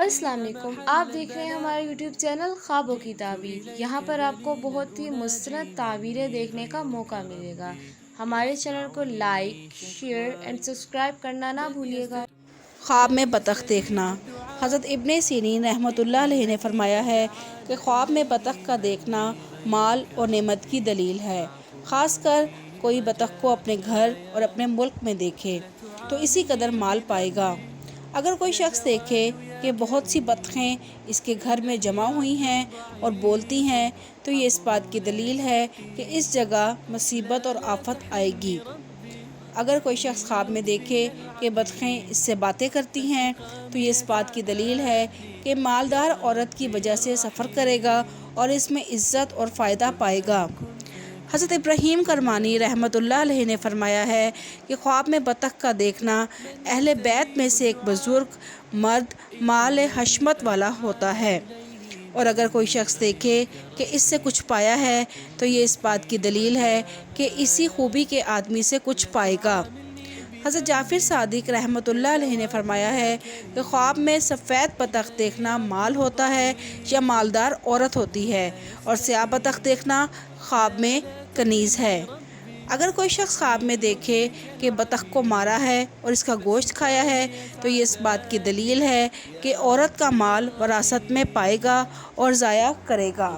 السلام علیکم، آپ دیکھ رہے ہیں ہمارا یوٹیوب چینل خوابوں کی تعبیر۔ یہاں پر آپ کو بہت ہی مستند تعبیریں دیکھنے کا موقع ملے گا۔ ہمارے چینل کو لائک، شیئر اینڈ سبسکرائب کرنا نہ بھولیے گا۔ خواب میں بطخ دیکھنا۔ حضرت ابن سیرین رحمۃ اللہ علیہ نے فرمایا ہے کہ خواب میں بطخ کا دیکھنا مال اور نعمت کی دلیل ہے۔ خاص کر کوئی بطخ کو اپنے گھر اور اپنے ملک میں دیکھے تو اسی قدر مال پائے گا۔ اگر کوئی شخص دیکھے کہ بہت سی بطخیں اس کے گھر میں جمع ہوئی ہیں اور بولتی ہیں تو یہ اس بات کی دلیل ہے کہ اس جگہ مصیبت اور آفت آئے گی۔ اگر کوئی شخص خواب میں دیکھے کہ بطخیں اس سے باتیں کرتی ہیں تو یہ اس بات کی دلیل ہے کہ مالدار عورت کی وجہ سے سفر کرے گا اور اس میں عزت اور فائدہ پائے گا۔ حضرت ابراہیم کرمانی رحمۃ اللہ علیہ نے فرمایا ہے کہ خواب میں بطخ کا دیکھنا اہل بیت میں سے ایک بزرگ مرد مال حشمت والا ہوتا ہے، اور اگر کوئی شخص دیکھے کہ اس سے کچھ پایا ہے تو یہ اس بات کی دلیل ہے کہ اسی خوبی کے آدمی سے کچھ پائے گا۔ حضرت جعفر صادق رحمۃ اللہ علیہ نے فرمایا ہے کہ خواب میں سفید بطخ دیکھنا مال ہوتا ہے یا مالدار عورت ہوتی ہے، اور سیاہ بطخ دیکھنا خواب میں کنیز ہے۔ اگر کوئی شخص خواب میں دیکھے کہ بطخ کو مارا ہے اور اس کا گوشت کھایا ہے تو یہ اس بات کی دلیل ہے کہ عورت کا مال وراثت میں پائے گا اور ضائع کرے گا۔